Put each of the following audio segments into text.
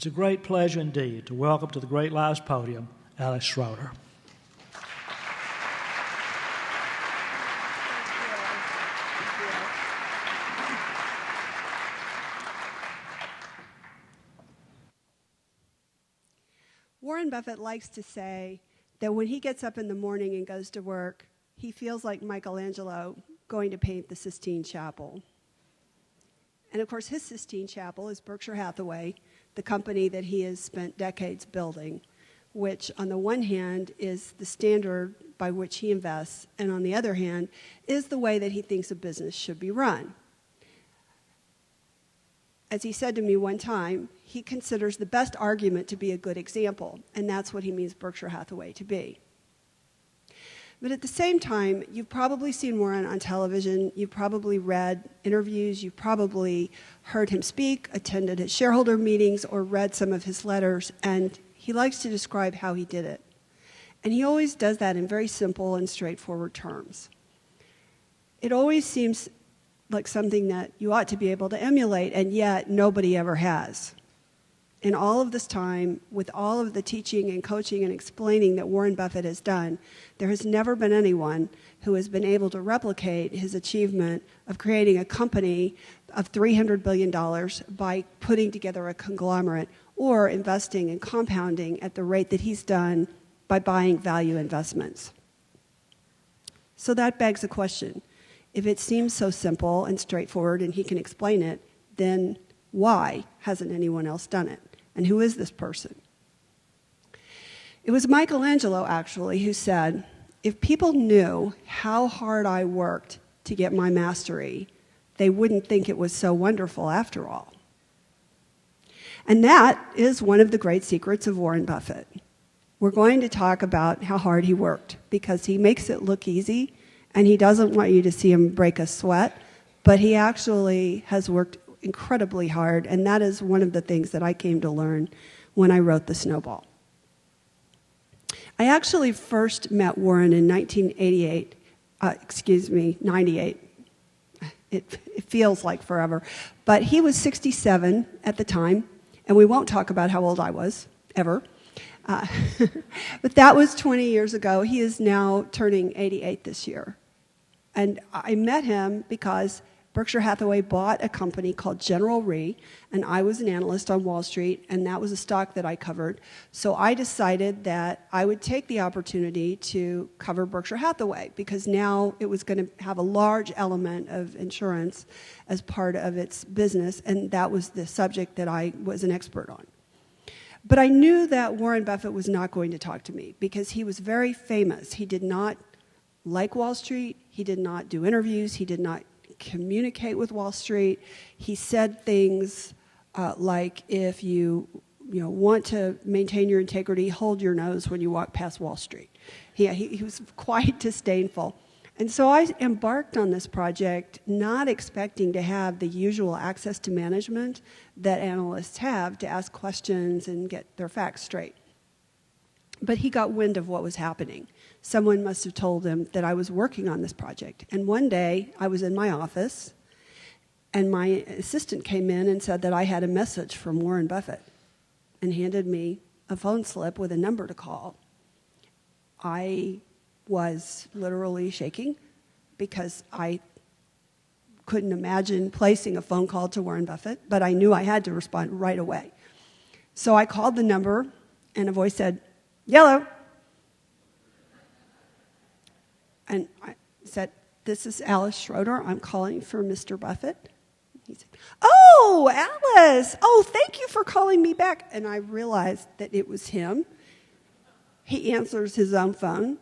It's a great pleasure indeed to welcome to the Great Lives podium Alice Schroeder. Warren Buffett likes to say that when he gets up in the morning and goes to work, he feels like Michelangelo going to paint the Sistine Chapel. And of course, his Sistine Chapel is Berkshire Hathaway, the company that he has spent decades building, which on the one hand is the standard by which he invests, and on the other hand is the way that he thinks a business should be run. As he said to me one time, he considers the best argument to be a good example, and that's what he means Berkshire Hathaway to be. But at the same time, you've probably seen Warren on television, you've probably read interviews, you've probably heard him speak, attended his shareholder meetings, or read some of his letters, and he likes to describe how he did it. And he always does that in very simple and straightforward terms. It always seems like something that you ought to be able to emulate, and yet nobody ever has. In all of this time, with all of the teaching and coaching and explaining that Warren Buffett has done, there has never been anyone who has been able to replicate his achievement of creating a company of $300 billion by putting together a conglomerate or investing and compounding at the rate that he's done by buying value investments. So that begs the question. If it seems so simple and straightforward and he can explain it, then why hasn't anyone else done it? And who is this person? It was Michelangelo, actually, who said, if people knew how hard I worked to get my mastery, they wouldn't think it was so wonderful after all. And that is one of the great secrets of Warren Buffett. We're going to talk about how hard he worked, because he makes it look easy, and he doesn't want you to see him break a sweat, but he actually has worked incredibly hard, and that is one of the things that I came to learn when I wrote The Snowball. I actually first met Warren in 98. It feels like forever. But he was 67 at the time, and we won't talk about how old I was, ever. But that was 20 years ago. He is now turning 88 this year. And I met him because Berkshire Hathaway bought a company called General Re, and I was an analyst on Wall Street, and that was a stock that I covered. So I decided that I would take the opportunity to cover Berkshire Hathaway, because now it was going to have a large element of insurance as part of its business, and that was the subject that I was an expert on. But I knew that Warren Buffett was not going to talk to me, because he was very famous. He did not like Wall Street. He did not do interviews. He did not communicate with Wall Street. He said things like, if you want to maintain your integrity, hold your nose when you walk past Wall Street. He was quite disdainful. And so I embarked on this project not expecting to have the usual access to management that analysts have to ask questions and get their facts straight. But he got wind of what was happening. Someone must have told him that I was working on this project. And one day, I was in my office, and my assistant came in and said that I had a message from Warren Buffett and handed me a phone slip with a number to call. I was literally shaking because I couldn't imagine placing a phone call to Warren Buffett, but I knew I had to respond right away. So I called the number, and a voice said, "Yellow." And I said, "This is Alice Schroeder. I'm calling for Mr. Buffett." He said, "Oh, Alice. Oh, thank you for calling me back." And I realized that it was him. He answers his own phone,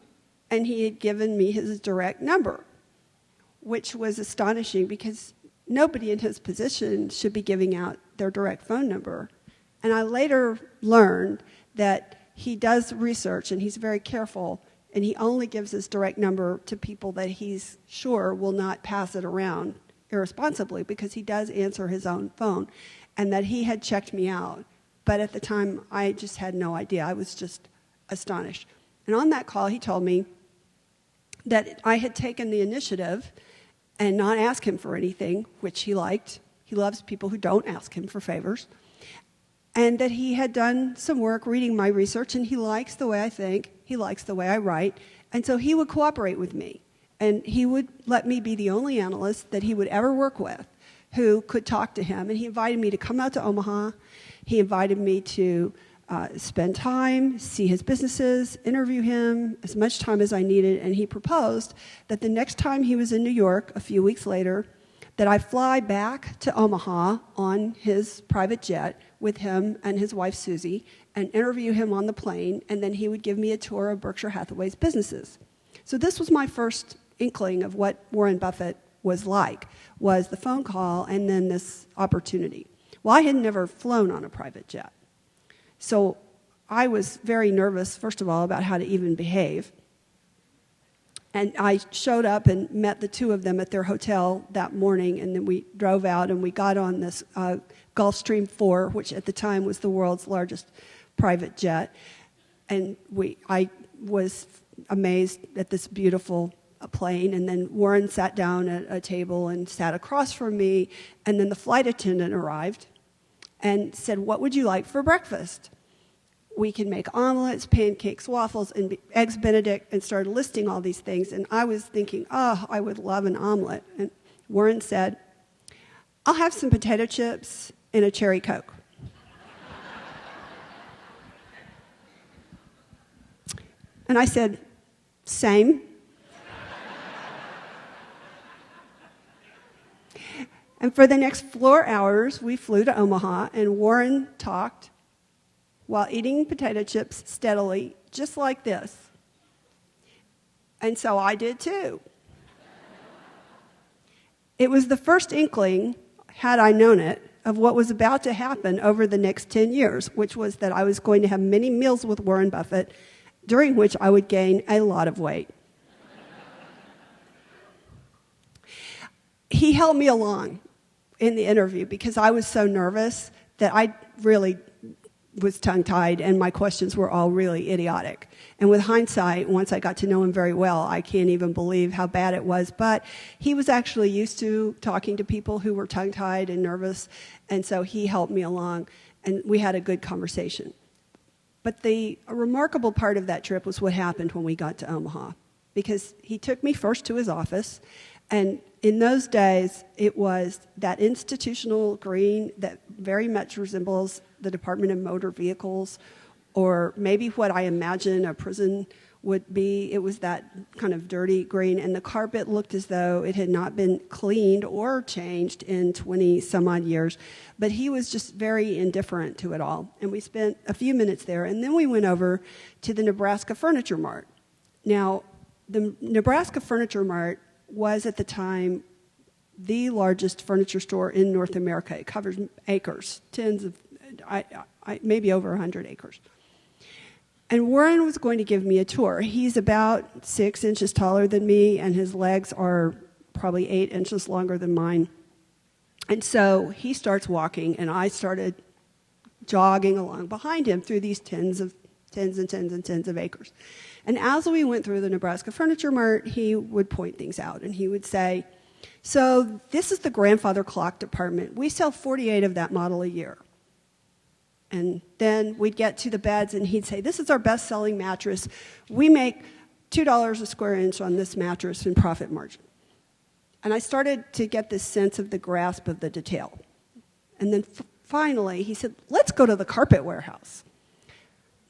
and he had given me his direct number, which was astonishing because nobody in his position should be giving out their direct phone number. And I later learned that he does research, and he's very careful, and he only gives his direct number to people that he's sure will not pass it around irresponsibly, because he does answer his own phone, and that he had checked me out. But at the time, I just had no idea. I was just astonished. And on that call, he told me that I had taken the initiative and not asked him for anything, which he liked. He loves people who don't ask him for favors. and that he had done some work reading my research, and he likes the way I think, he likes the way I write, and so he would cooperate with me. And he would let me be the only analyst that he would ever work with who could talk to him. And he invited me to come out to Omaha. He invited me to spend time, see his businesses, interview him, as much time as I needed. And he proposed that the next time he was in New York, a few weeks later, that I fly back to Omaha on his private jet with him and his wife, Susie, and interview him on the plane, and then he would give me a tour of Berkshire Hathaway's businesses. So this was my first inkling of what Warren Buffett was like, was the phone call and then this opportunity. Well, I had never flown on a private jet. So I was very nervous, first of all, about how to even behave. And I showed up and met the two of them at their hotel that morning, and then we drove out and we got on this Gulfstream 4, which at the time was the world's largest private jet. And I was amazed at this beautiful plane, and then Warren sat down at a table and sat across from me, and then the flight attendant arrived and said, "What would you like for breakfast?" We can make omelets, pancakes, waffles, and eggs Benedict, and started listing all these things. And I was thinking, oh, I would love an omelet. And Warren said, "I'll have some potato chips and a cherry Coke." And I said, "Same." And for the next 4 hours, we flew to Omaha, and Warren talked while eating potato chips steadily, just like this. And so I did too. It was the first inkling, had I known it, of what was about to happen over the next 10 years, which was that I was going to have many meals with Warren Buffett, during which I would gain a lot of weight. He helped me along in the interview because I was so nervous that I really was tongue-tied, and my questions were all really idiotic. And with hindsight, once I got to know him very well, I can't even believe how bad it was. But he was actually used to talking to people who were tongue-tied and nervous, and so he helped me along, and we had a good conversation. But the remarkable part of that trip was what happened when we got to Omaha, because he took me first to his office, and in those days, it was that institutional green that very much resembles the Department of Motor Vehicles, or maybe what I imagine a prison would be. It was that kind of dirty green, and the carpet looked as though it had not been cleaned or changed in 20-some-odd years. But he was just very indifferent to it all. And we spent a few minutes there, and then we went over to the Nebraska Furniture Mart. Now, the Nebraska Furniture Mart was at the time the largest furniture store in North America. It covers acres, tens of, maybe over 100 acres. And Warren was going to give me a tour. He's about 6 inches taller than me, and his legs are probably 8 inches longer than mine. And so he starts walking, and I started jogging along behind him through these tens and tens of acres. And as we went through the Nebraska Furniture Mart, he would point things out, and he would say, "So this is the grandfather clock department. We sell 48 of that model a year." And then we'd get to the beds, and he'd say, "This is our best-selling mattress. We make $2 a square inch on this mattress in profit margin." And I started to get this sense of the grasp of the detail. And then finally, he said, "Let's go to the carpet warehouse."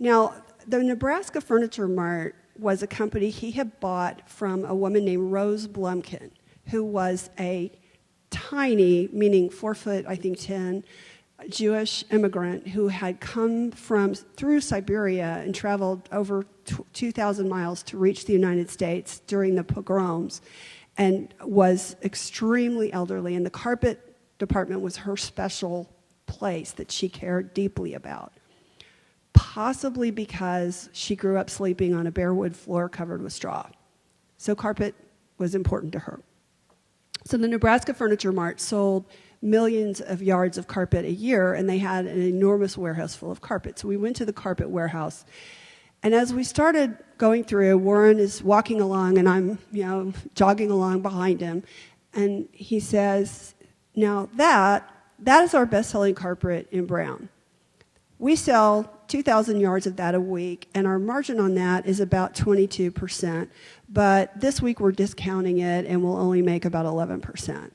Now, the Nebraska Furniture Mart was a company he had bought from a woman named Rose Blumkin, who was a tiny, meaning 4 foot, I think 10, Jewish immigrant who had come through Siberia and traveled over 2,000 miles to reach the United States during the pogroms, and was extremely elderly. And the carpet department was her special place that she cared deeply about, possibly because she grew up sleeping on a bare wood floor covered with straw. So carpet was important to her. So the Nebraska Furniture Mart sold millions of yards of carpet a year, and they had an enormous warehouse full of carpet. So we went to the carpet warehouse. And as we started going through, Warren is walking along, and I'm, jogging along behind him. And he says, "Now that is our best-selling carpet in brown. We sell 2,000 yards of that a week, and our margin on that is about 22%. But this week we're discounting it, and we'll only make about 11%.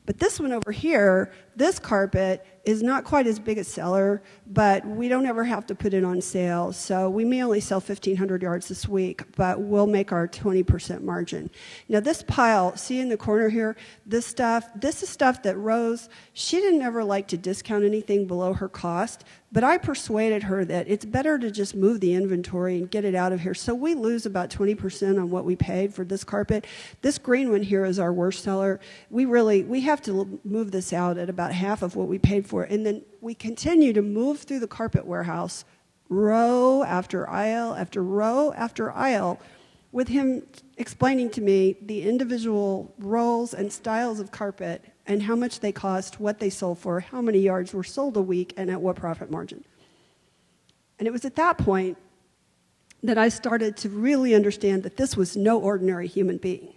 But this one over here, this carpet, is not quite as big a seller, but we don't ever have to put it on sale. So we may only sell 1,500 yards this week, but we'll make our 20% margin. Now this pile, see in the corner here, this is stuff that Rose, she didn't ever like to discount anything below her cost, but I persuaded her that it's better to just move the inventory and get it out of here. So we lose about 20% on what we paid for this carpet. This green one here is our worst seller. We have to move this out at about half of what we paid for. And then we continue to move through the carpet warehouse, row after aisle after row after aisle, with him explaining to me the individual rolls and styles of carpet and how much they cost, what they sold for, how many yards were sold a week, and at what profit margin. And it was at that point that I started to really understand that this was no ordinary human being,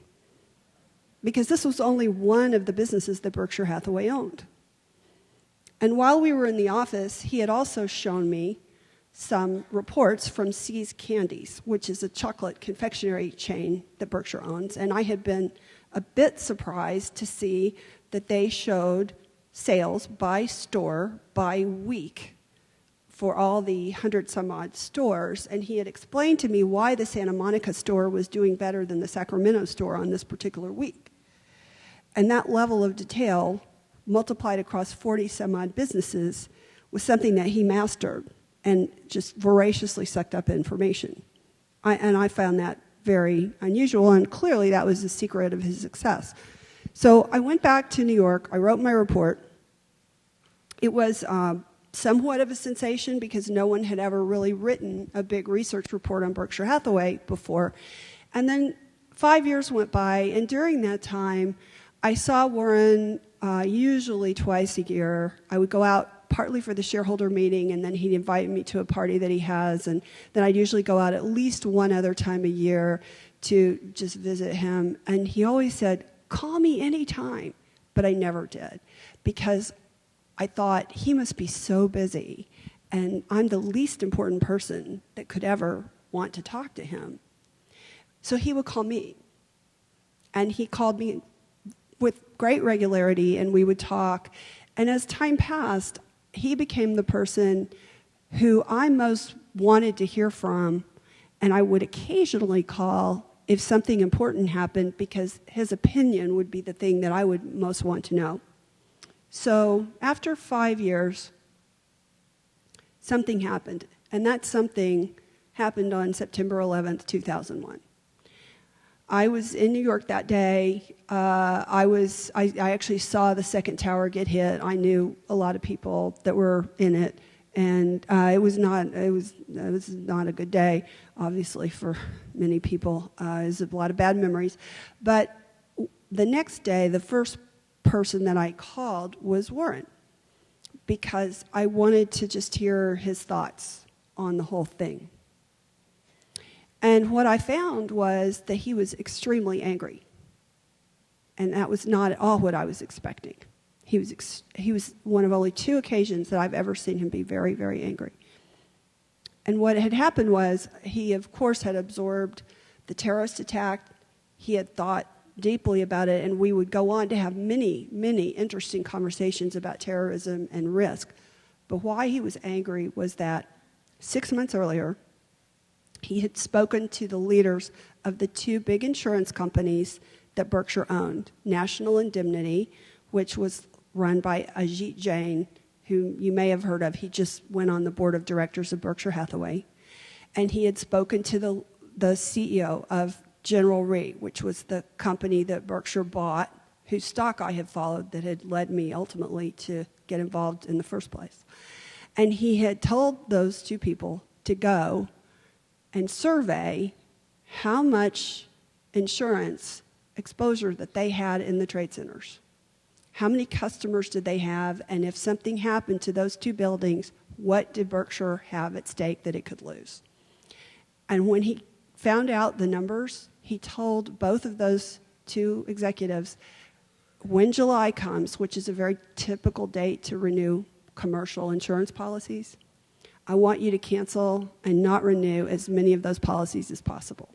because this was only one of the businesses that Berkshire Hathaway owned. And while we were in the office, he had also shown me some reports from See's Candies, which is a chocolate confectionery chain that Berkshire owns. And I had been a bit surprised to see that they showed sales by store, by week, for all the 100-some-odd stores. And he had explained to me why the Santa Monica store was doing better than the Sacramento store on this particular week. And that level of detail, multiplied across 40-some-odd businesses, was something that he mastered and just voraciously sucked up information. And I found that very unusual, and clearly that was the secret of his success. So I went back to New York. I wrote my report. It was somewhat of a sensation because no one had ever really written a big research report on Berkshire Hathaway before. And then 5 years went by, and during that time, I saw Warren usually twice a year. I would go out partly for the shareholder meeting, and then he'd invite me to a party that he has, and then I'd usually go out at least one other time a year to just visit him. And he always said, "Call me anytime," but I never did, because I thought he must be so busy, and I'm the least important person that could ever want to talk to him. So he would call me, and he called me with great regularity, and we would talk. And as time passed, he became the person who I most wanted to hear from, and I would occasionally call if something important happened, because his opinion would be the thing that I would most want to know. So after 5 years, something happened, and that something happened on September 11th, 2001. I was in New York that day. I actually saw the second tower get hit. I knew a lot of people that were in it, and it was not a good day, obviously, for many people. There's a lot of bad memories. But the next day, the first person that I called was Warren, because I wanted to just hear his thoughts on the whole thing. And what I found was that he was extremely angry. And that was not at all what I was expecting. He was one of only 2 occasions that I've ever seen him be very, very angry. And what had happened was he, of course, had absorbed the terrorist attack. He had thought deeply about it, and we would go on to have many, many interesting conversations about terrorism and risk. But why he was angry was that 6 months earlier, he had spoken to the leaders of the 2 big insurance companies that Berkshire owned, National Indemnity, which was run by Ajit Jain, who you may have heard of. He just went on the board of directors of Berkshire Hathaway. And he had spoken to the CEO of General Re, which was the company that Berkshire bought, whose stock I had followed, that had led me ultimately to get involved in the first place. And he had told those 2 people to go and survey how much insurance exposure that they had in the trade centers. How many customers did they have, and if something happened to those 2 buildings, what did Berkshire have at stake that it could lose? And when he found out the numbers, he told both of those 2 executives, when July comes, which is a very typical date to renew commercial insurance policies, I want you to cancel and not renew as many of those policies as possible.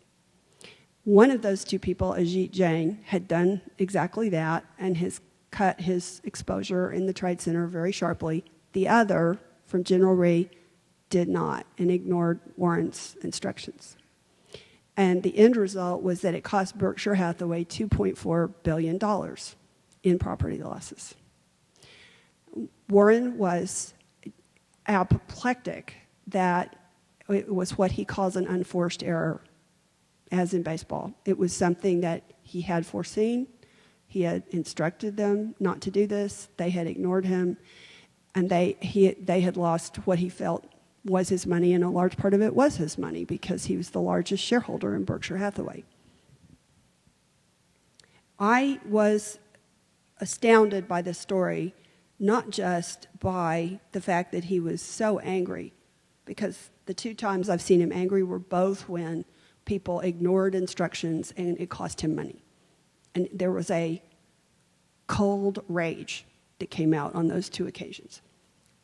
One of those two people, Ajit Jain, had done exactly that and has cut his exposure in the Trade Center very sharply. The other, from General Re, did not and ignored Warren's instructions. And the end result was that it cost Berkshire Hathaway $2.4 billion in property losses. Warren was apoplectic that it was what he calls an unforced error, as in baseball. It was something that he had foreseen. He had instructed them not to do this. They had ignored him, and they had lost what he felt was his money, and a large part of it was his money because he was the largest shareholder in Berkshire Hathaway. I was astounded by this story, not just by the fact that he was so angry, because the two times I've seen him angry were both when people ignored instructions and it cost him money. And there was a cold rage that came out on those two occasions.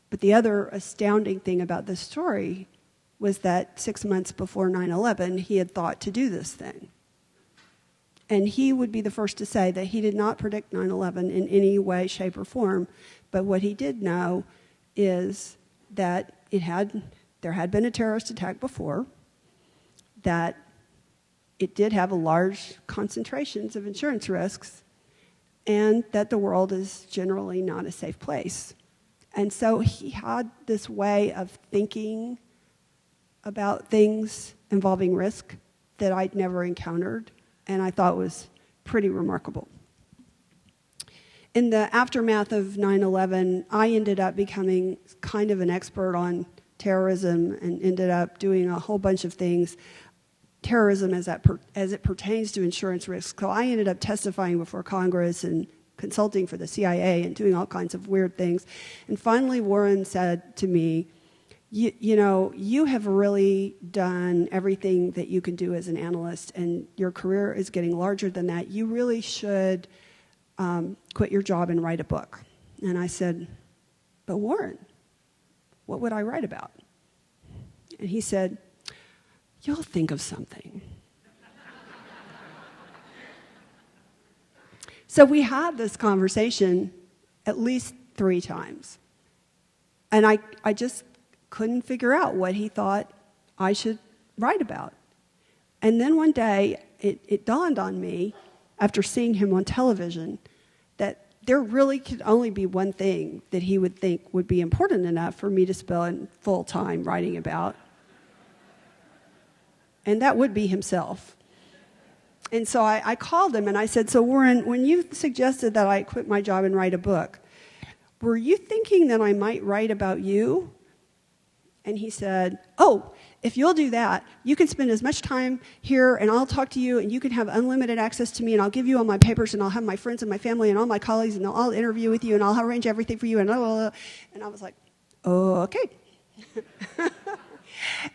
But the other astounding thing about this story was that 6 months before 9/11, he had thought to do this thing. And he would be the first to say that he did not predict 9/11 in any way, shape, or form. But what he did know is that there had been a terrorist attack before, that it did have a large concentrations of insurance risks, and that the world is generally not a safe place. And so he had this way of thinking about things involving risk that I'd never encountered, and I thought was pretty remarkable. In the aftermath of 9/11, I ended up becoming kind of an expert on terrorism and ended up doing a whole bunch of things, terrorism as it pertains to insurance risk. So I ended up testifying before Congress and consulting for the CIA and doing all kinds of weird things. And finally, Warren said to me, you know, you have really done everything that you can do as an analyst, and your career is getting larger than that. You really should quit your job and write a book. And I said, but Warren, what would I write about? And he said, you'll think of something. So we had this conversation at least 3 times. And I just couldn't figure out what he thought I should write about. And then one day, it dawned on me, after seeing him on television, that there really could only be one thing that he would think would be important enough for me to spend full time writing about. And that would be himself. And so I called him and I said, so Warren, when you suggested that I quit my job and write a book, were you thinking that I might write about you? And he said, oh, if you'll do that, you can spend as much time here and I'll talk to you and you can have unlimited access to me and I'll give you all my papers and I'll have my friends and my family and all my colleagues and I'll interview with you and I'll arrange everything for you and blah, blah, blah. And I was like, oh, okay.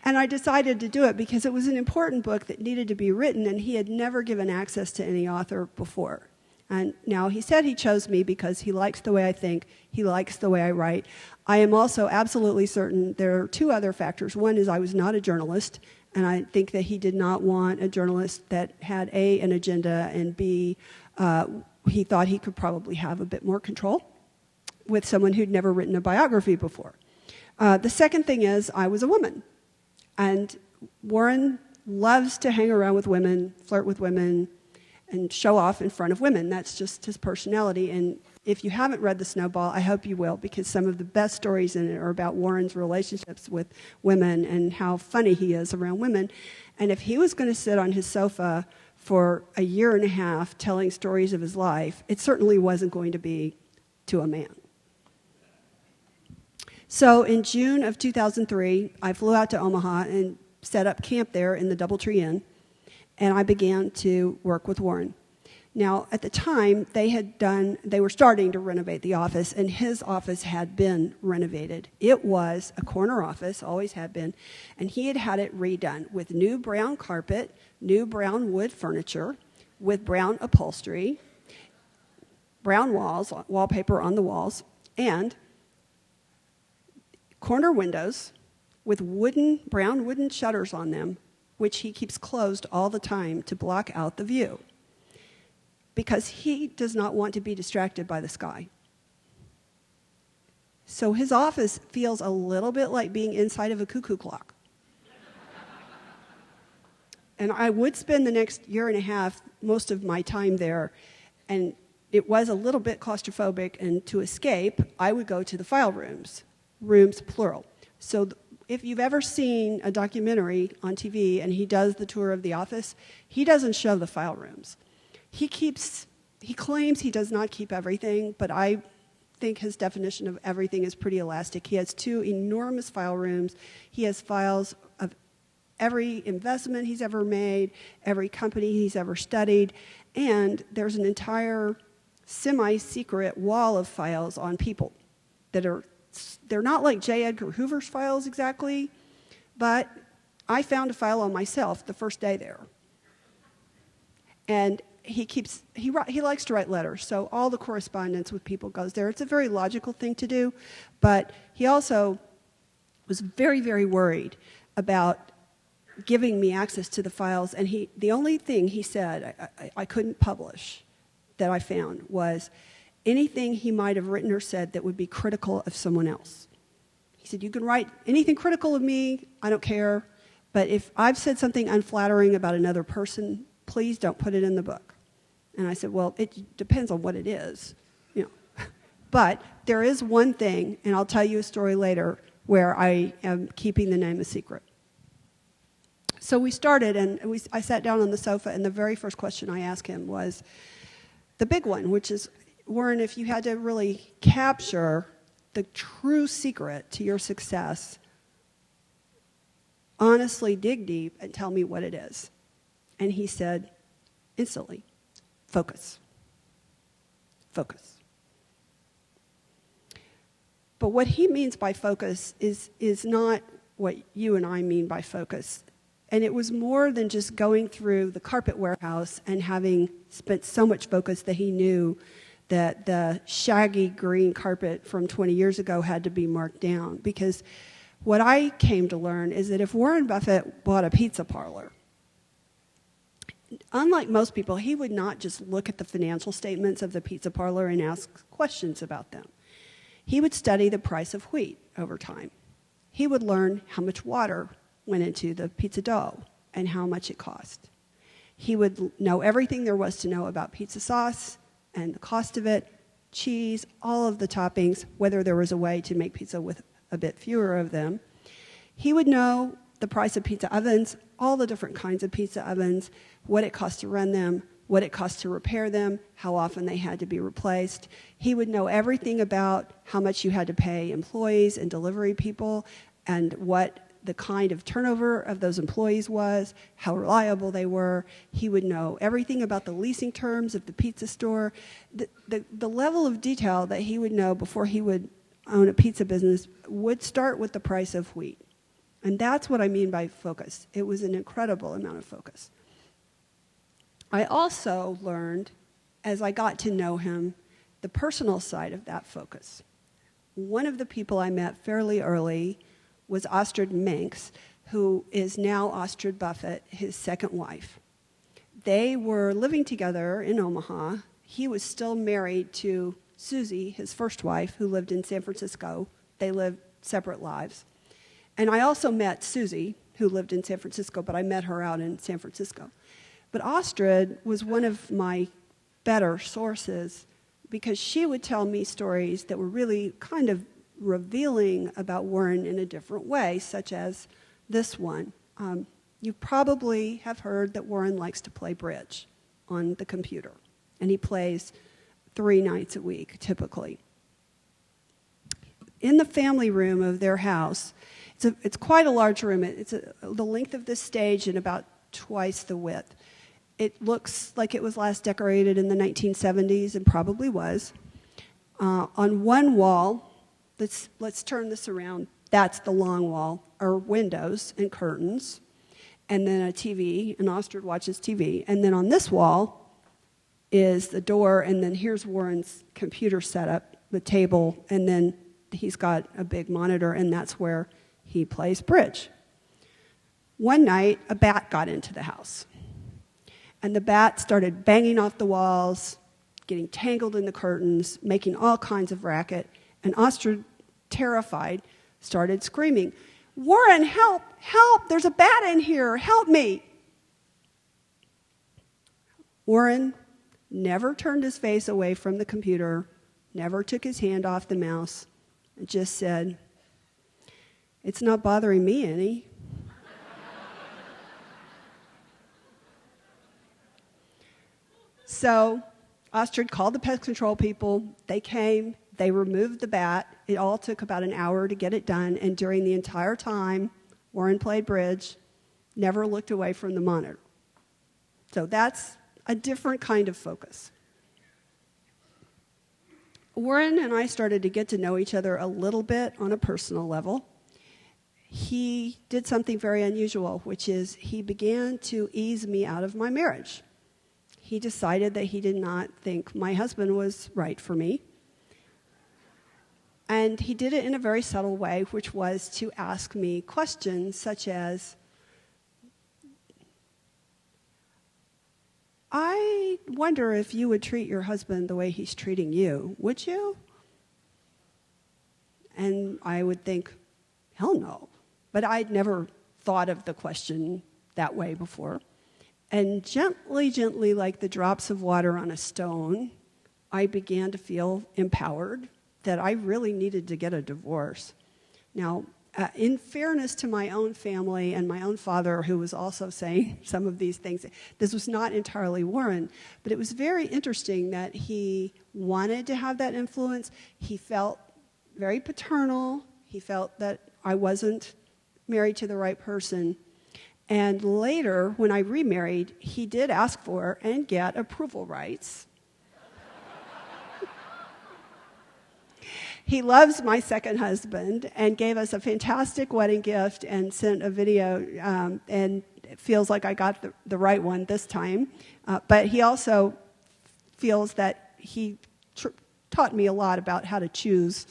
And I decided to do it because it was an important book that needed to be written, and he had never given access to any author before. And now he said he chose me because he likes the way I think, he likes the way I write. I am also absolutely certain there are 2 other factors. One is I was not a journalist, and I think that he did not want a journalist that had A, an agenda, and B, he thought he could probably have a bit more control with someone who'd never written a biography before. The second thing is I was a woman. And Warren loves to hang around with women, flirt with women, and show off in front of women. That's just his personality. And if you haven't read The Snowball, I hope you will, because some of the best stories in it are about Warren's relationships with women and how funny he is around women. And if he was going to sit on his sofa for a year and a half telling stories of his life, it certainly wasn't going to be to a man. So in June of 2003, I flew out to Omaha and set up camp there in the Doubletree Inn, and I began to work with Warren. Now, at the time, they were starting to renovate the office, and his office had been renovated. It was a corner office, always had been, and he had had it redone with new brown carpet, new brown wood furniture, with brown upholstery, brown walls, wallpaper on the walls, and corner windows, with brown wooden shutters on them, which he keeps closed all the time to block out the view, because he does not want to be distracted by the sky. So his office feels a little bit like being inside of a cuckoo clock. And I would spend the next year and a half, most of my time there, and it was a little bit claustrophobic, and to escape, I would go to the file rooms plural. So if you've ever seen a documentary on TV and he does the tour of the office, he doesn't show the file rooms. He claims he does not keep everything, but I think his definition of everything is pretty elastic. He has 2 enormous file rooms. He has files of every investment he's ever made, every company he's ever studied, and there's an entire semi-secret wall of files on people they're not like J. Edgar Hoover's files exactly, but I found a file on myself the first day there. And he likes to write letters, so all the correspondence with people goes there. It's a very logical thing to do, but he also was very, very worried about giving me access to the files, and the only thing he said I couldn't publish that I found was anything he might have written or said that would be critical of someone else. He said, you can write anything critical of me, I don't care, but if I've said something unflattering about another person, please don't put it in the book. And I said, well, it depends on what it is. But there is one thing, and I'll tell you a story later, where I am keeping the name a secret. So we started, and I sat down on the sofa, and the very first question I asked him was the big one, which is, Warren, if you had to really capture the true secret to your success, honestly dig deep and tell me what it is. And he said, instantly, focus. Focus. But what he means by focus is not what you and I mean by focus. And it was more than just going through the carpet warehouse and having spent so much focus that he knew that the shaggy green carpet from 20 years ago had to be marked down. Because what I came to learn is that if Warren Buffett bought a pizza parlor, unlike most people, he would not just look at the financial statements of the pizza parlor and ask questions about them. He would study the price of wheat over time. He would learn how much water went into the pizza dough and how much it cost. He would know everything there was to know about pizza sauce and the cost of it, cheese, all of the toppings, whether there was a way to make pizza with a bit fewer of them. He would know the price of pizza ovens, all the different kinds of pizza ovens, what it cost to run them, what it cost to repair them, how often they had to be replaced. He would know everything about how much you had to pay employees and delivery people and what the kind of turnover of those employees was, how reliable they were. He would know everything about the leasing terms of the pizza store. The level of detail that he would know before he would own a pizza business would start with the price of wheat. And that's what I mean by focus. It was an incredible amount of focus. I also learned, as I got to know him, the personal side of that focus. One of the people I met fairly early was Astrid Manx, who is now Astrid Buffett, his second wife. They were living together in Omaha. He was still married to Susie, his first wife, who lived in San Francisco. They lived separate lives. And I also met Susie, who lived in San Francisco, but I met her out in San Francisco. But Astrid was one of my better sources because she would tell me stories that were really kind of revealing about Warren in a different way, such as this one. You probably have heard that Warren likes to play bridge on the computer, and he plays 3 nights a week, typically. In the family room of their house, it's quite a large room. It's the length of this stage and about twice the width. It looks like it was last decorated in the 1970s, and probably was. On one wall, let's turn this around. That's the long wall, are windows and curtains, and then a TV, and Astrid watches TV. And then on this wall is the door, and then here's Warren's computer setup, the table, and then he's got a big monitor, and that's where he plays bridge. One night, a bat got into the house. And the bat started banging off the walls, getting tangled in the curtains, making all kinds of racket. And Astrid, terrified, started screaming, "Warren, help, help, there's a bat in here, help me." Warren never turned his face away from the computer, never took his hand off the mouse, and just said, "It's not bothering me any." So Astrid called the pest control people. They came. They removed the bat. It all took about an hour to get it done. And during the entire time, Warren played bridge, never looked away from the monitor. So that's a different kind of focus. Warren and I started to get to know each other a little bit on a personal level. He did something very unusual, which is he began to ease me out of my marriage. He decided that he did not think my husband was right for me. And he did it in a very subtle way, which was to ask me questions such as, "I wonder if you would treat your husband the way he's treating you, would you?" And I would think, hell no. But I'd never thought of the question that way before. And gently, gently, like the drops of water on a stone, I began to feel empowered that I really needed to get a divorce. Now, in fairness to my own family and my own father, who was also saying some of these things, this was not entirely Warren, but it was very interesting that he wanted to have that influence. He felt very paternal. He felt that I wasn't married to the right person. And later, when I remarried, he did ask for and get approval rights. He loves my second husband and gave us a fantastic wedding gift and sent a video, and it feels like I got the right one this time. But he also feels that he taught me a lot about how to choose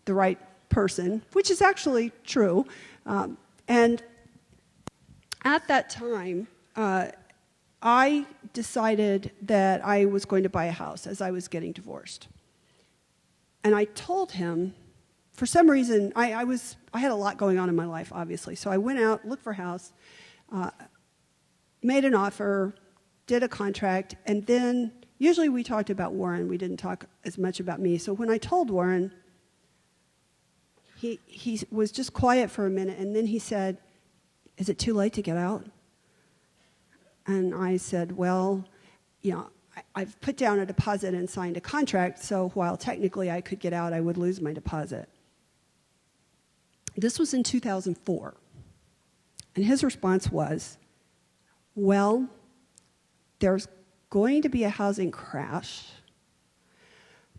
the right person, which is actually true. And at that time, I decided that I was going to buy a house as I was getting divorced. And I told him, for some reason, I had a lot going on in my life, obviously. So I went out, looked for a house, made an offer, did a contract, and then usually we talked about Warren. We didn't talk as much about me. So when I told Warren, he was just quiet for a minute, and then he said, "Is it too late to get out?" And I said, "Well, I've put down a deposit and signed a contract, so while technically I could get out, I would lose my deposit." This was in 2004. And his response was, "Well, there's going to be a housing crash,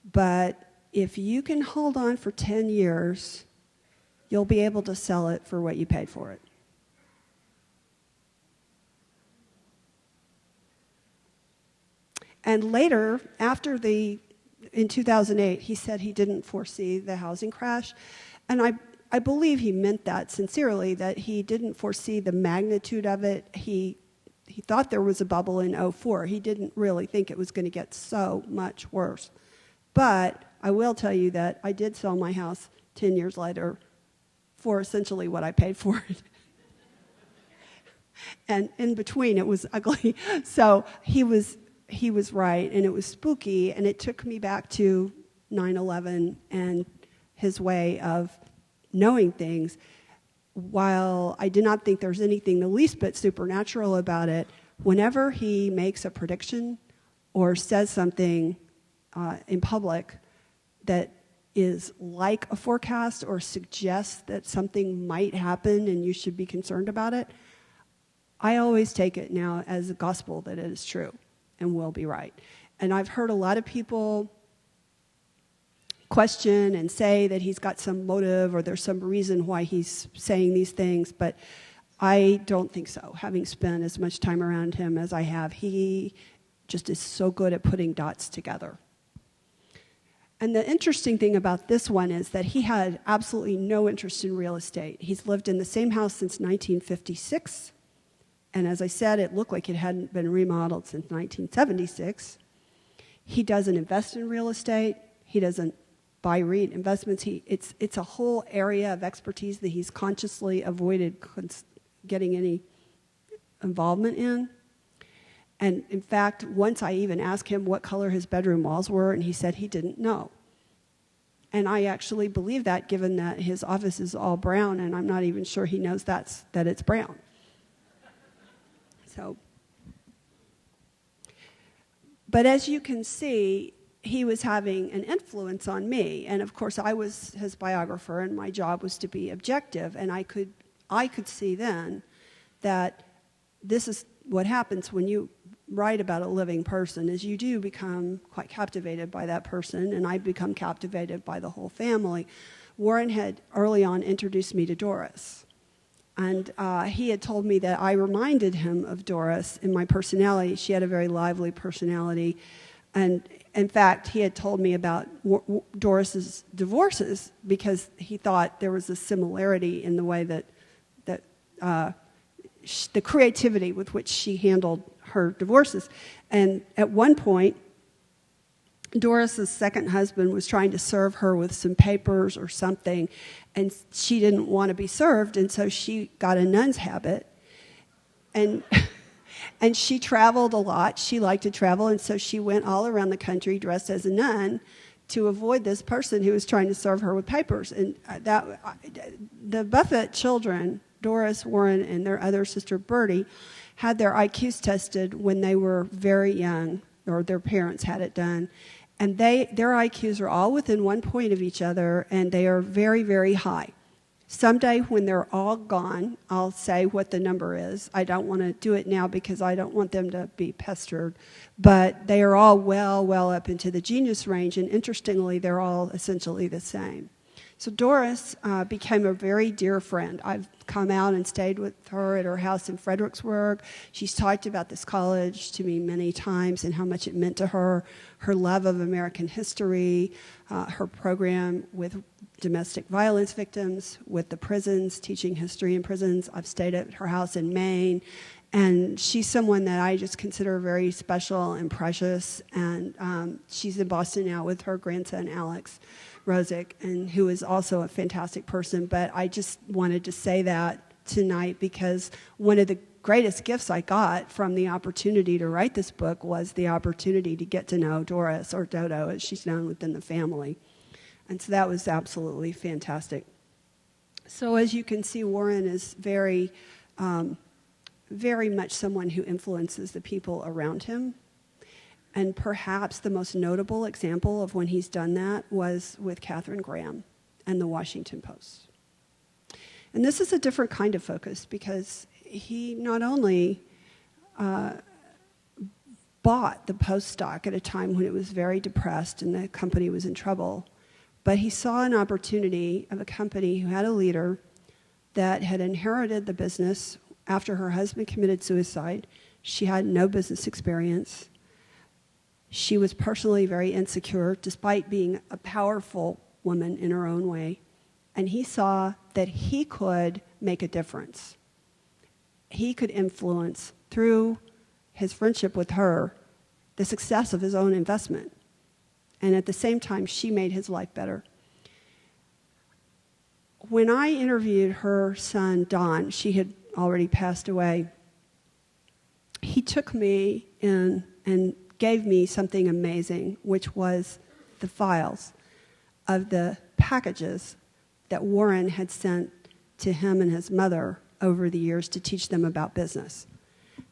but if you can hold on for 10 years, you'll be able to sell it for what you paid for it." And later, in 2008, he said he didn't foresee the housing crash. And I believe he meant that sincerely, that he didn't foresee the magnitude of it. He thought there was a bubble in 2004. He didn't really think it was going to get so much worse. But I will tell you that I did sell my house 10 years later for essentially what I paid for it. And in between, it was ugly. So he was right, and it was spooky, and it took me back to 9/11 and his way of knowing things. While I did not think there's anything the least bit supernatural about it, whenever he makes a prediction or says something in public that is like a forecast or suggests that something might happen and you should be concerned about it, I always take it now as a gospel that it is true and will be right. And I've heard a lot of people question and say that he's got some motive or there's some reason why he's saying these things, but I don't think so. Having spent as much time around him as I have, he just is so good at putting dots together. And the interesting thing about this one is that he had absolutely no interest in real estate. He's lived in the same house since 1956. And as I said, it looked like it hadn't been remodeled since 1976. He doesn't invest in real estate. He doesn't buy REIT investments. It's a whole area of expertise that he's consciously avoided getting any involvement in. And in fact, once I even asked him what color his bedroom walls were, and he said he didn't know. And I actually believe that, given that his office is all brown, and I'm not even sure he knows that it's brown. So, but as you can see, he was having an influence on me, and of course I was his biographer, and my job was to be objective, and I could see then that this is what happens when you write about a living person, is you do become quite captivated by that person, and I become captivated by the whole family. Warren had early on introduced me to Doris, and he had told me that I reminded him of Doris in my personality. She had a very lively personality, and in fact, he had told me about Doris's divorces because he thought there was a similarity in the way that the creativity with which she handled her divorces. And at one point, Doris's second husband was trying to serve her with some papers or something, and she didn't want to be served, and so she got a nun's habit. And she traveled a lot. She liked to travel, and so she went all around the country dressed as a nun to avoid this person who was trying to serve her with papers. And the Buffett children, Doris, Warren, and their other sister Bertie, had their IQs tested when they were very young, or their parents had it done. And their IQs are all within 1 point of each other, and they are very, very high. Someday when they're all gone, I'll say what the number is. I don't want to do it now because I don't want them to be pestered. But they are all well up into the genius range, and interestingly, they're all essentially the same. So Doris became a very dear friend. I've come out and stayed with her at her house in Fredericksburg. She's talked about this college to me many times and how much it meant to her, her love of American history, her program with domestic violence victims, with the prisons, teaching history in prisons. I've stayed at her house in Maine. And she's someone that I just consider very special and precious. And she's in Boston now with her grandson, Alex Rosick, and who is also a fantastic person. But I just wanted to say that tonight because one of the greatest gifts I got from the opportunity to write this book was the opportunity to get to know Doris, or Dodo, as she's known within the family. And so that was absolutely fantastic. So as you can see, Warren is very much someone who influences the people around him. And perhaps the most notable example of when he's done that was with Katharine Graham and the Washington Post. And this is a different kind of focus because he not only bought the Post stock at a time when it was very depressed and the company was in trouble, but he saw an opportunity of a company who had a leader that had inherited the business after her husband committed suicide. She had no business experience. She was personally very insecure, despite being a powerful woman in her own way. And he saw that he could make a difference. He could influence, through his friendship with her, the success of his own investment. And at the same time, she made his life better. When I interviewed her son, Don, she had already passed away, he took me in and gave me something amazing, which was the files of the packages that Warren had sent to him and his mother over the years to teach them about business.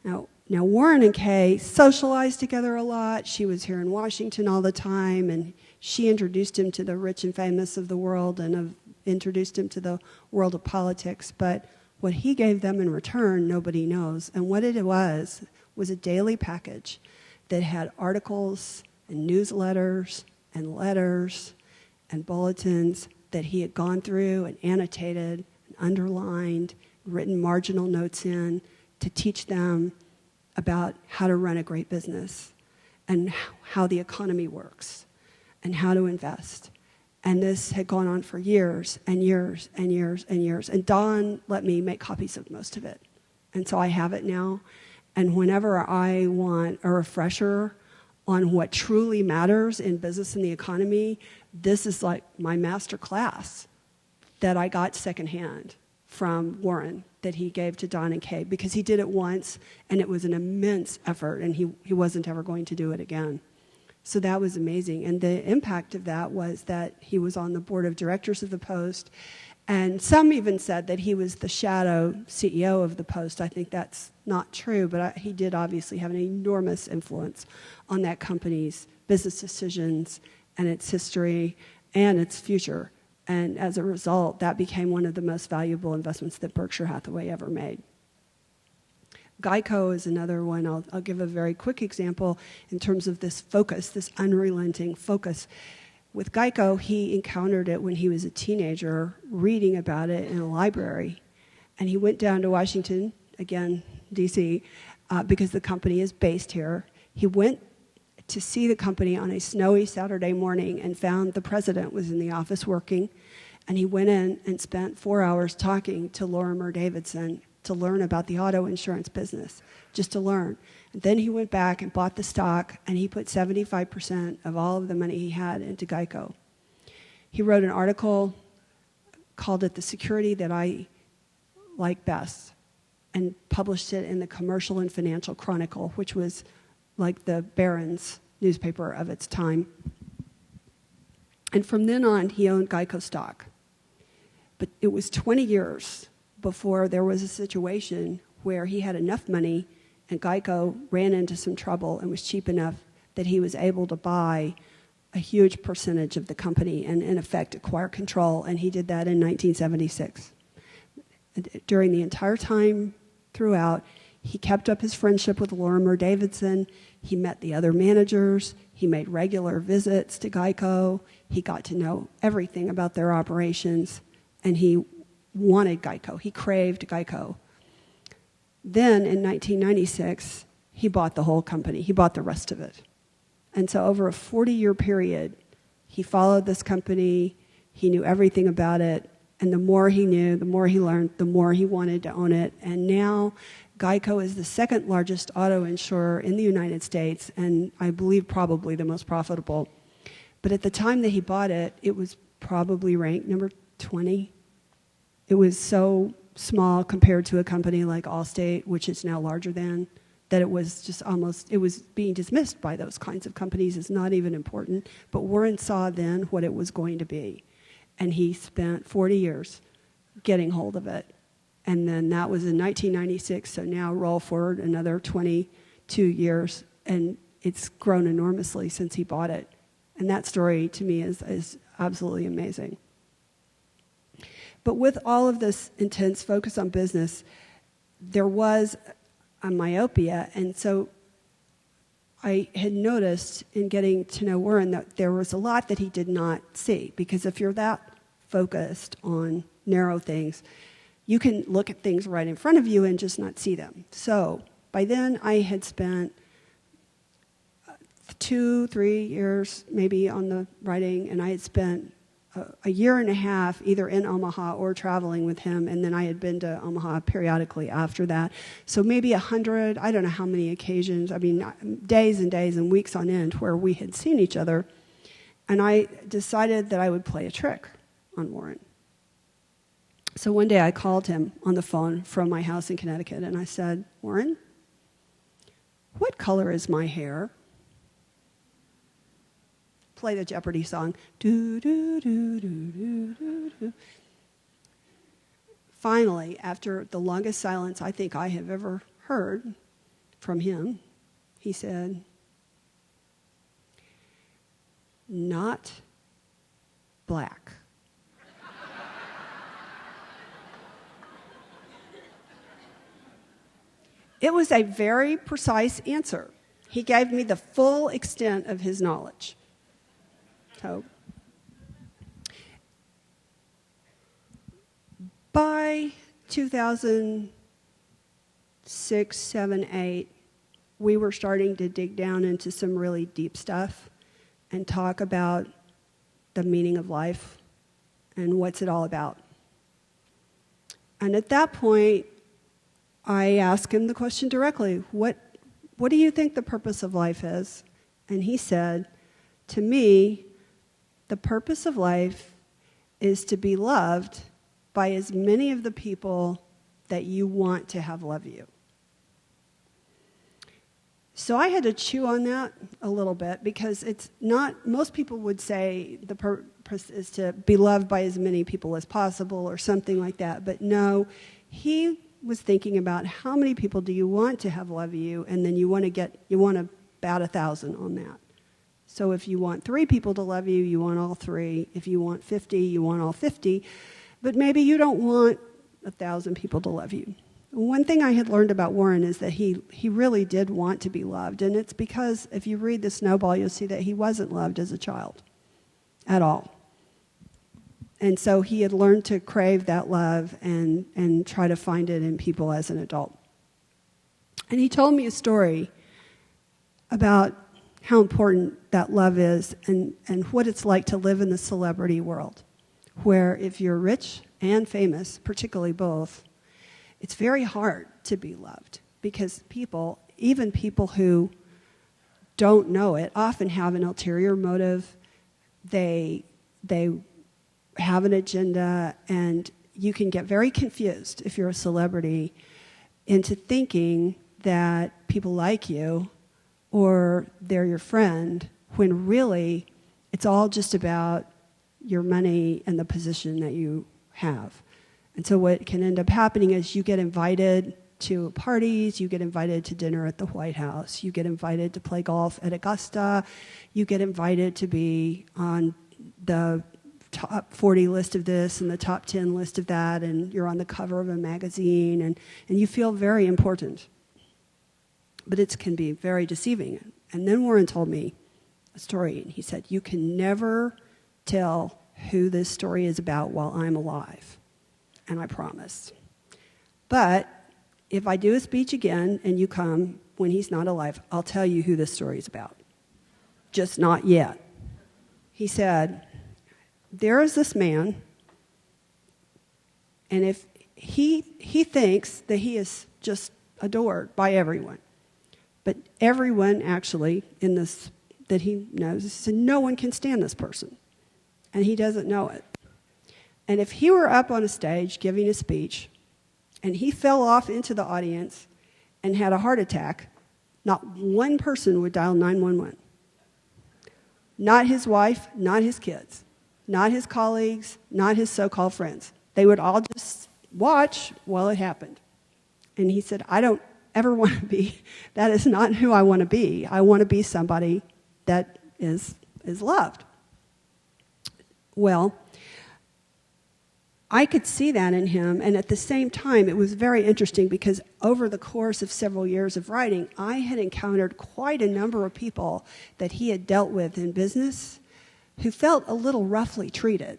Now Warren and Kay socialized together a lot. She was here in Washington all the time, and she introduced him to the rich and famous of the world and introduced him to the world of politics. But what he gave them in return, nobody knows. And what it was a daily package that had articles and newsletters and letters and bulletins that he had gone through and annotated and underlined, written marginal notes in to teach them about how to run a great business and how the economy works. and how to invest. And this had gone on for years and years and years and years. And Don let me make copies of most of it. And so I have it now. And whenever I want a refresher on what truly matters in business and the economy, this is like my master class that I got secondhand from Warren that he gave to Don and Kay, because he did it once and it was an immense effort and he wasn't ever going to do it again. So that was amazing. And the impact of that was that he was on the board of directors of the Post. And some even said that he was the shadow CEO of the Post. I think that's not true, but he did obviously have an enormous influence on that company's business decisions and its history and its future. And as a result, that became one of the most valuable investments that Berkshire Hathaway ever made. Geico is another one. I'll give a very quick example in terms of this focus, this unrelenting focus. With Geico, he encountered it when he was a teenager, reading about it in a library. And he went down to Washington, again, D.C., because the company is based here. He went to see the company on a snowy Saturday morning and found the president was in the office working. And he went in and spent 4 hours talking to Lorimer Davidson to learn about the auto insurance business, just to learn. And then he went back and bought the stock, and he put 75% of all of the money he had into Geico. He wrote an article, called it The Security That I Like Best, and published it in the Commercial and Financial Chronicle, which was like the Barron's newspaper of its time. And from then on, he owned Geico stock. But it was 20 years before there was a situation where he had enough money and Geico ran into some trouble and was cheap enough that he was able to buy a huge percentage of the company and, in effect, acquire control. And he did that in 1976. During the entire time throughout, he kept up his friendship with Lorimer Davidson. He met the other managers. He made regular visits to Geico. He got to know everything about their operations. And he wanted Geico. He craved Geico. Then, in 1996, he bought the whole company. He bought the rest of it. And so over a 40-year period, he followed this company. He knew everything about it. And the more he knew, the more he learned, the more he wanted to own it. And now Geico is the second largest auto insurer in the United States, and I believe probably the most profitable. But at the time that he bought it, it was probably ranked number 20. It was so small compared to a company like Allstate, which is now larger than, that it was just almost, it was being dismissed by those kinds of companies as not even important. But Warren saw then what it was going to be. And he spent 40 years getting hold of it. And then that was in 1996, so now roll forward another 22 years, and it's grown enormously since he bought it. And that story, to me, is absolutely amazing. But with all of this intense focus on business, there was a myopia. And so I had noticed in getting to know Warren that there was a lot that he did not see. Because if you're that focused on narrow things, you can look at things right in front of you and just not see them. So by then, I had spent 2-3 years maybe on the writing, and I had spent a year and a half either in Omaha or traveling with him, and then I had been to Omaha periodically after that. So maybe 100, I don't know how many occasions, I mean, days and days and weeks on end where we had seen each other, and I decided that I would play a trick on Warren. So one day I called him on the phone from my house in Connecticut, and I said, Warren, what color is my hair? Play the Jeopardy song. Do, do, do, do, do, do, do. Finally, after the longest silence I think I have ever heard from him, he said, not black. It was a very precise answer. He gave me the full extent of his knowledge. So, by 2006, 7, 8, we were starting to dig down into some really deep stuff. and talk about the meaning of life and what's it all about. And at that point, I asked him the question directly, what do you think the purpose of life is? And he said, to me, the purpose of life is to be loved by as many of the people that you want to have love you. So I had to chew on that a little bit, because it's not, most people would say the purpose is to be loved by as many people as possible or something like that. But no, he was thinking about how many people do you want to have love you, and then you want to bat 1,000 on that. So if you want 3 people to love you, you want all 3. If you want 50, you want all 50. But maybe you don't want 1,000 people to love you. One thing I had learned about Warren is that he really did want to be loved. And it's because if you read The Snowball, you'll see that he wasn't loved as a child at all. And so he had learned to crave that love and try to find it in people as an adult. And he told me a story about how important that love is and what it's like to live in the celebrity world, where if you're rich and famous, particularly both, it's very hard to be loved, because people, even people who don't know it, often have an ulterior motive. They have an agenda, and you can get very confused if you're a celebrity into thinking that people like you or they're your friend, when really it's all just about your money and the position that you have. And so what can end up happening is you get invited to parties, you get invited to dinner at the White House, you get invited to play golf at Augusta, you get invited to be on the top 40 list of this and the top 10 list of that, and you're on the cover of a magazine, and you feel very important. But it can be very deceiving. And then Warren told me a story, and he said, you can never tell who this story is about while I'm alive. And I promised. But if I do a speech again and you come when he's not alive, I'll tell you who this story is about. Just not yet. He said, there is this man, and if he thinks that he is just adored by everyone, but everyone actually in this that he knows, he said, no one can stand this person, and he doesn't know it. And if he were up on a stage giving a speech and he fell off into the audience and had a heart attack, not one person would dial 911. Not his wife, not his kids, not his colleagues, not his so-called friends. They would all just watch while it happened. And he said, I don't ever want to be, that is not who I want to be. I want to be somebody that is loved. Well, I could see that in him, and at the same time, it was very interesting because over the course of several years of writing, I had encountered quite a number of people that he had dealt with in business who felt a little roughly treated.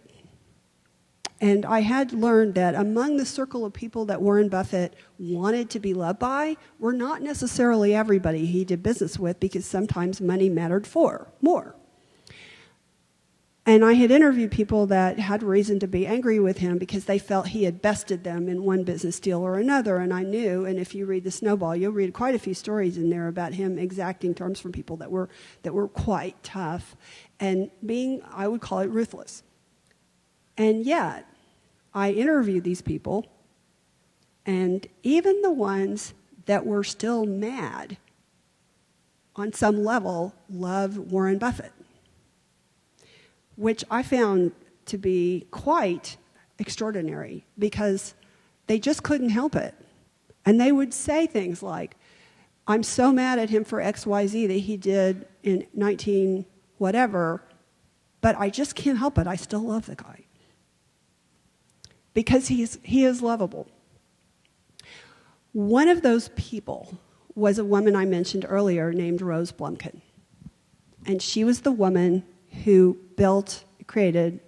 And I had learned that among the circle of people that Warren Buffett wanted to be loved by were not necessarily everybody he did business with, because sometimes money mattered more. And I had interviewed people that had reason to be angry with him because they felt he had bested them in one business deal or another. And I knew, and if you read The Snowball, you'll read quite a few stories in there about him exacting terms from people that were quite tough and being, I would call it, ruthless. And yet, I interviewed these people, and even the ones that were still mad, on some level, loved Warren Buffett, which I found to be quite extraordinary, because they just couldn't help it. And they would say things like, I'm so mad at him for XYZ that he did in 19 whatever, but I just can't help it. I still love the guy. Because he is lovable. One of those people was a woman I mentioned earlier named Rose Blumkin. And she was the woman who created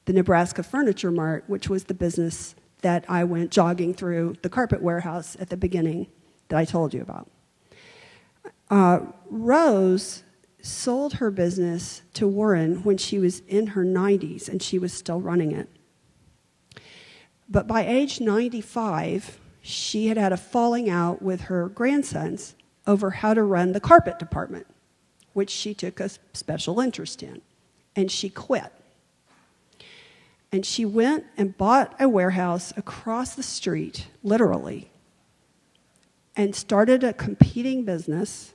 the Nebraska Furniture Mart, which was the business that I went jogging through the carpet warehouse at the beginning that I told you about. Rose sold her business to Warren when she was in her 90s, and she was still running it. But by age 95, she had had a falling out with her grandsons over how to run the carpet department, which she took a special interest in, and she quit. And she went and bought a warehouse across the street, literally, and started a competing business.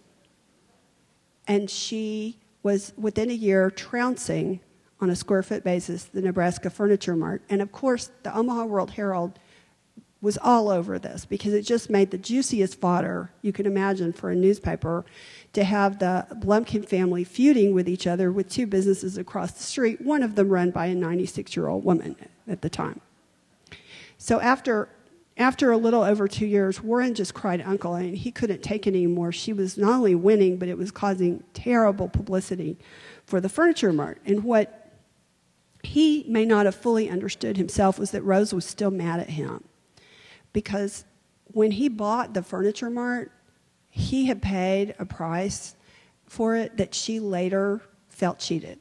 And she was, within a year, trouncing on a square foot basis the Nebraska Furniture Mart. And of course, the Omaha World Herald was all over this because it just made the juiciest fodder you could imagine for a newspaper to have the Blumkin family feuding with each other with two businesses across the street, one of them run by a 96-year-old woman at the time. So after a little over 2 years, Warren just cried uncle, and he couldn't take it anymore. She was not only winning, but it was causing terrible publicity for the Furniture Mart. And what he may not have fully understood himself was that Rose was still mad at him. Because when he bought the Furniture Mart, he had paid a price for it that she later felt cheated.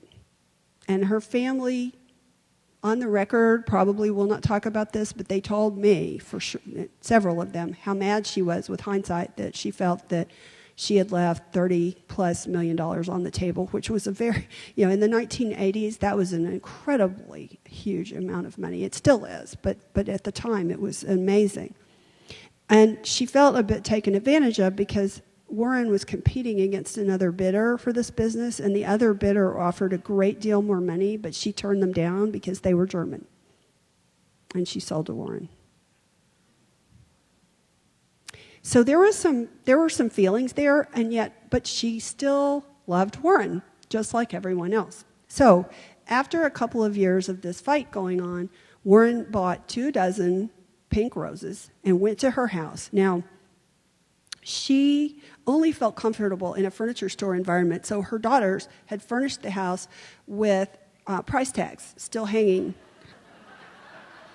And her family, on the record, probably will not talk about this, but they told me, for sure, several of them, how mad she was with hindsight that she felt that she had left $30+ million on the table, which was a very, in the 1980s, that was an incredibly huge amount of money. It still is, but at the time, it was amazing. And she felt a bit taken advantage of because Warren was competing against another bidder for this business, and the other bidder offered a great deal more money, but she turned them down because they were German. And she sold to Warren. So there were some feelings there, but she still loved Warren, just like everyone else. So after a couple of years of this fight going on, Warren bought 24 pink roses and went to her house. Now, she only felt comfortable in a furniture store environment, so her daughters had furnished the house with price tags still hanging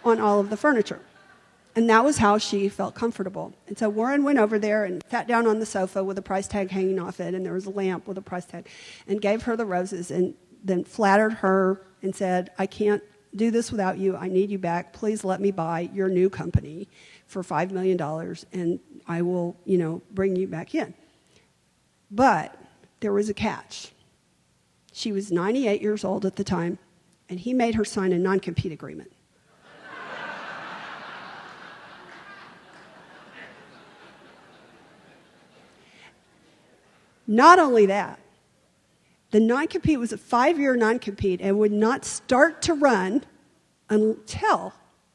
on all of the furniture. And that was how she felt comfortable. And so Warren went over there and sat down on the sofa with a price tag hanging off it, and there was a lamp with a price tag, and gave her the roses, and then flattered her and said, I can't do this without you. I need you back. Please let me buy your new company for $5 million, and I will, bring you back in. But there was a catch. She was 98 years old at the time, and he made her sign a non-compete agreement. Not only that, the non-compete was a 5-year non-compete and would not start to run until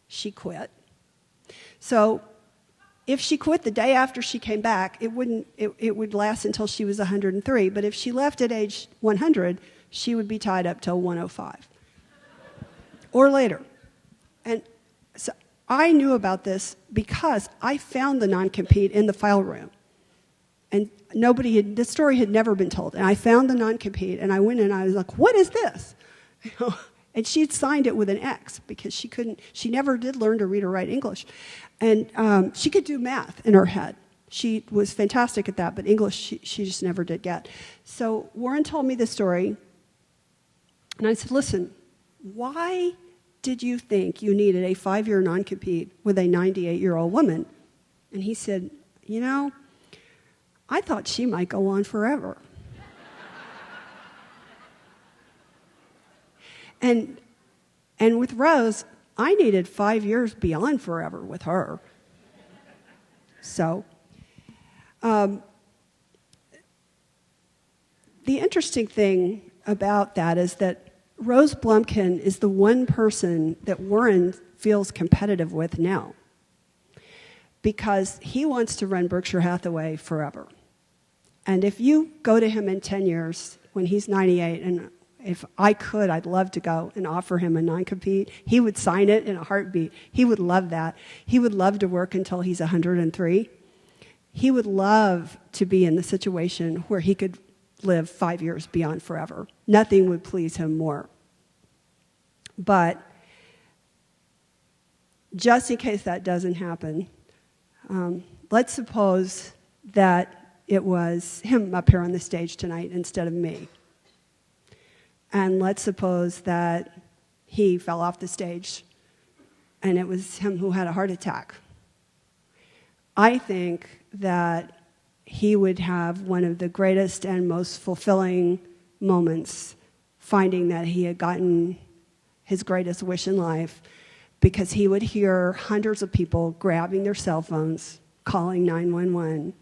she quit. So if she quit the day after she came back, it would last until she was 103. But if she left at age 100, she would be tied up till 105 or later. And so I knew about this because I found the non-compete in the file room. And this story had never been told. And I found the non-compete, and I went in and I was like, what is this? And she'd signed it with an X because she never did learn to read or write English. And she could do math in her head. She was fantastic at that, but English she just never did get. So Warren told me this story, and I said, listen, why did you think you needed a 5-year non-compete with a 98-year-old woman? And he said, I thought she might go on forever. And with Rose, I needed 5 years beyond forever with her. So, the interesting thing about that is that Rose Blumkin is the one person that Warren feels competitive with now, because he wants to run Berkshire Hathaway forever. And if you go to him in 10 years when he's 98, and if I could, I'd love to go and offer him a non-compete, he would sign it in a heartbeat. He would love that. He would love to work until he's 103. He would love to be in the situation where he could live 5 years beyond forever. Nothing would please him more. But just in case that doesn't happen, let's suppose that it was him up here on the stage tonight instead of me. And let's suppose that he fell off the stage and it was him who had a heart attack. I think that he would have one of the greatest and most fulfilling moments finding that he had gotten his greatest wish in life, because he would hear hundreds of people grabbing their cell phones, calling 911,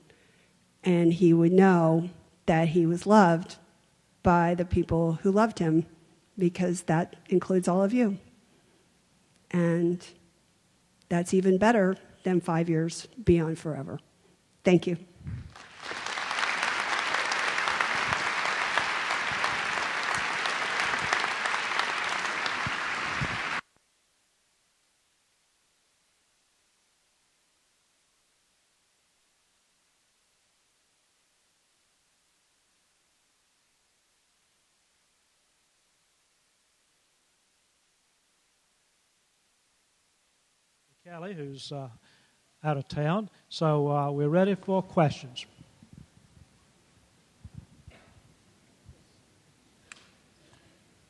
and he would know that he was loved by the people who loved him, because that includes all of you. And that's even better than 5 years beyond forever. Thank you. Kelly, who's out of town. So we're ready for questions.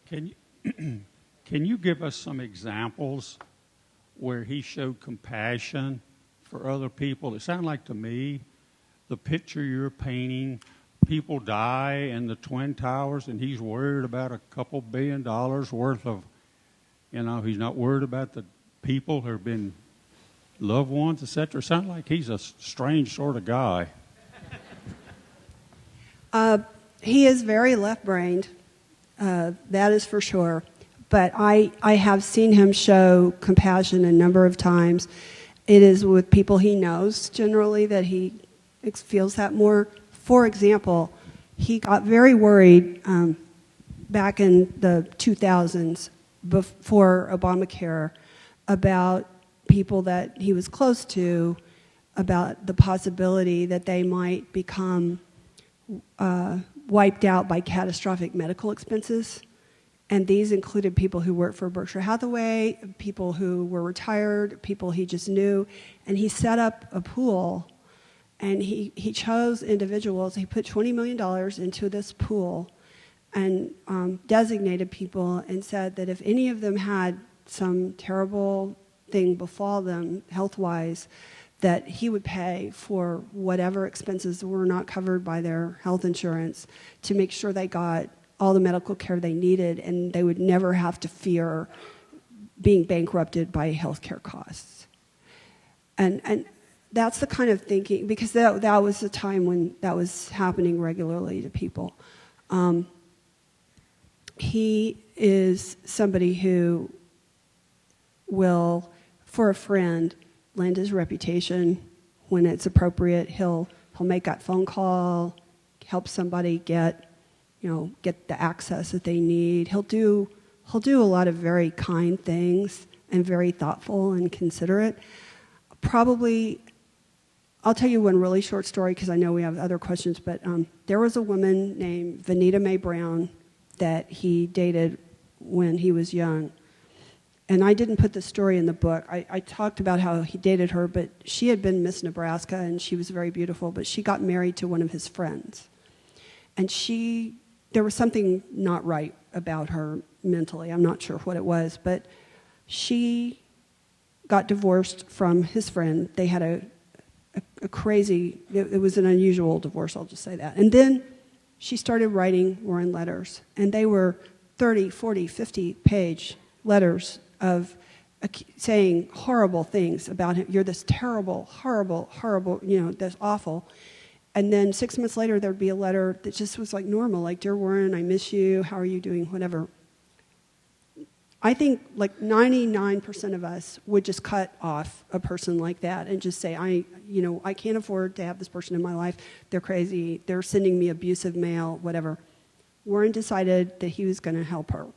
Can you give us some examples where he showed compassion for other people? It sounded like to me the picture you're painting, people die in the Twin Towers and he's worried about a couple $1 billion worth of, he's not worried about the people who have been loved ones, etc. It sounds like he's a strange sort of guy. He is very left-brained, that is for sure. But I have seen him show compassion a number of times. It is with people he knows, generally, that he feels that more. For example, he got very worried back in the 2000s, before Obamacare, about people that he was close to, about the possibility that they might become wiped out by catastrophic medical expenses. And these included people who worked for Berkshire Hathaway, people who were retired, people he just knew. And he set up a pool, and he chose individuals. He put $20 million into this pool and designated people and said that if any of them had some terrible thing befall them health-wise, that he would pay for whatever expenses were not covered by their health insurance to make sure they got all the medical care they needed, and they would never have to fear being bankrupted by health care costs. And that's the kind of thinking, because that was the time when that was happening regularly to people. He is somebody who will, for a friend, lend his reputation when it's appropriate. He'll make that phone call, help somebody get the access that they need. He'll do a lot of very kind things and very thoughtful and considerate. Probably, I'll tell you one really short story because I know we have other questions, but there was a woman named Vanita Mae Brown that he dated when he was young. And I didn't put the story in the book. I talked about how he dated her, but she had been Miss Nebraska, and she was very beautiful, but she got married to one of his friends. And there was something not right about her mentally. I'm not sure what it was, but she got divorced from his friend. They had a crazy, it was an unusual divorce, I'll just say that. And then she started writing Warren letters, and they were 30, 40, 50-page letters of saying horrible things about him. You're this terrible, horrible, that's awful. And then 6 months later, there'd be a letter that just was like normal, like, "Dear Warren, I miss you. How are you doing?" Whatever. I think like 99% of us would just cut off a person like that and just say, I can't afford to have this person in my life. They're crazy. They're sending me abusive mail, whatever. Warren decided that he was going to help her.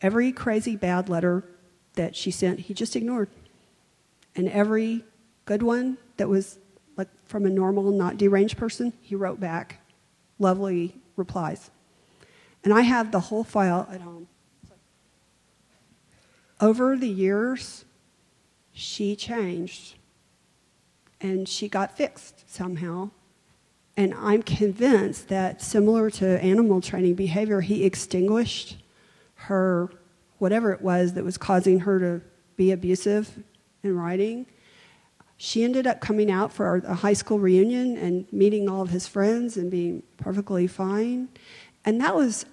Every crazy bad letter that she sent, he just ignored. And every good one that was like from a normal, not deranged person, he wrote back lovely replies. And I have the whole file at home. Over the years, she changed. and she got fixed somehow. And I'm convinced that, similar to animal training behavior, he extinguished her, whatever it was that was causing her to be abusive in writing. She ended up coming out for a high school reunion and meeting all of his friends and being perfectly fine. And that was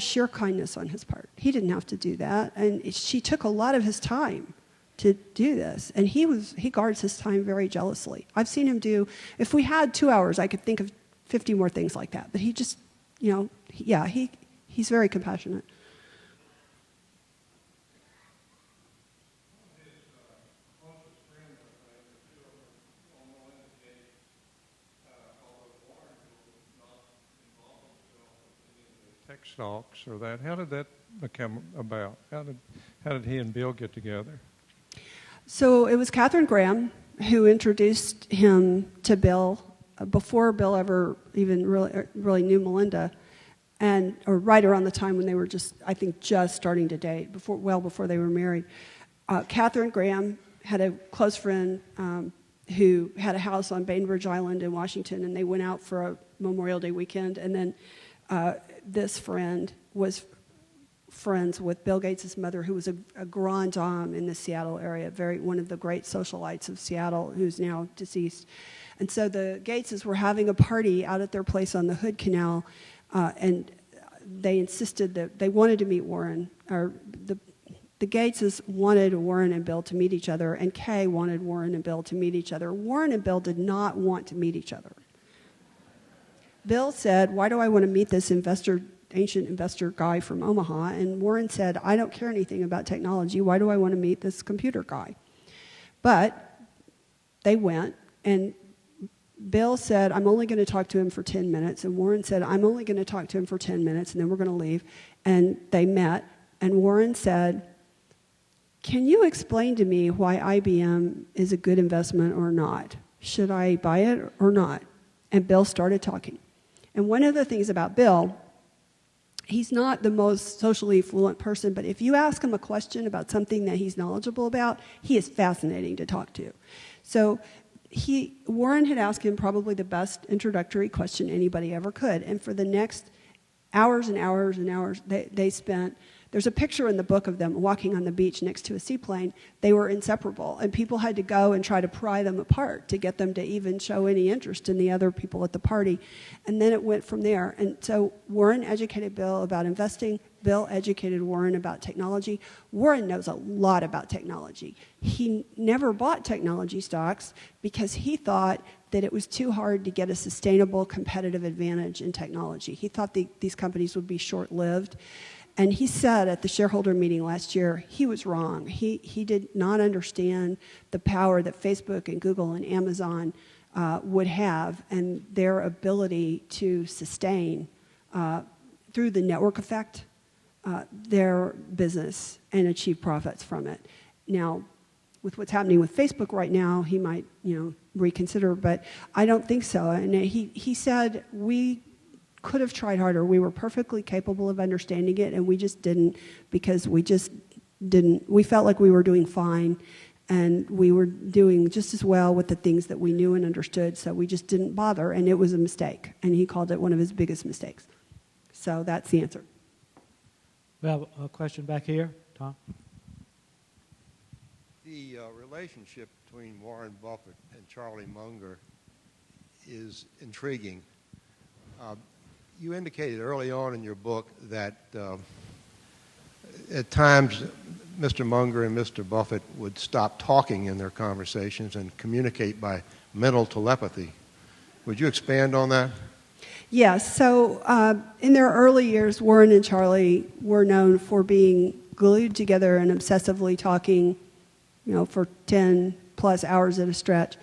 sheer kindness on his part. He didn't have to do that. And she took a lot of his time to do this. And he guards his time very jealously. I've seen him do, if we had 2 hours, I could think of 50 more things like that. But he just, he's very compassionate. Tech Talks or that. How did that become about? How did he and Bill get together? So it was Katharine Graham who introduced him to Bill before Bill ever even really knew Melinda, or right around the time when they were just starting to date, well before they were married. Katharine Graham had a close friend who had a house on Bainbridge Island in Washington, and they went out for a Memorial Day weekend, and then this friend was friends with Bill Gates' mother, who was a grande dame in the Seattle area, one of the great socialites of Seattle, who's now deceased. And so the Gateses were having a party out at their place on the Hood Canal, and they insisted that they wanted to meet Warren. Or the Gateses wanted Warren and Bill to meet each other, and Kay wanted Warren and Bill to meet each other. Warren and Bill did not want to meet each other. Bill said, "Why do I want to meet this ancient investor guy from Omaha?" And Warren said, "I don't care anything about technology. Why do I want to meet this computer guy?" But they went, and Bill said, "I'm only going to talk to him for 10 minutes." And Warren said, "I'm only going to talk to him for 10 minutes, and then we're going to leave." And they met, and Warren said, "Can you explain to me why IBM is a good investment or not? Should I buy it or not?" And Bill started talking. And one of the things about Bill, he's not the most socially fluent person, but if you ask him a question about something that he's knowledgeable about, he is fascinating to talk to. So Warren had asked him probably the best introductory question anybody ever could. And for the next hours and hours and hours, they spent. There's a picture in the book of them walking on the beach next to a seaplane. They were inseparable, and people had to go and try to pry them apart to get them to even show any interest in the other people at the party. And then it went from there. And so Warren educated Bill about investing. Bill educated Warren about technology. Warren knows a lot about technology. He never bought technology stocks because he thought that it was too hard to get a sustainable competitive advantage in technology. He thought these companies would be short-lived. And he said at the shareholder meeting last year, he was wrong. He did not understand the power that Facebook and Google and Amazon would have, and their ability to sustain, through the network effect, their business and achieve profits from it. Now, with what's happening with Facebook right now, he might, reconsider, but I don't think so. And he said, we could have tried harder. We were perfectly capable of understanding it, and we just didn't, because we felt like we were doing fine, and we were doing just as well with the things that we knew and understood, so we just didn't bother, and it was a mistake. And he called it one of his biggest mistakes. So that's the answer. We have a question back here. Tom? The relationship between Warren Buffett and Charlie Munger is intriguing. You indicated early on in your book that at times Mr. Munger and Mr. Buffett would stop talking in their conversations and communicate by mental telepathy. Would you expand on that? Yes. So in their early years, Warren and Charlie were known for being glued together and obsessively talking, for 10 plus hours at a stretch.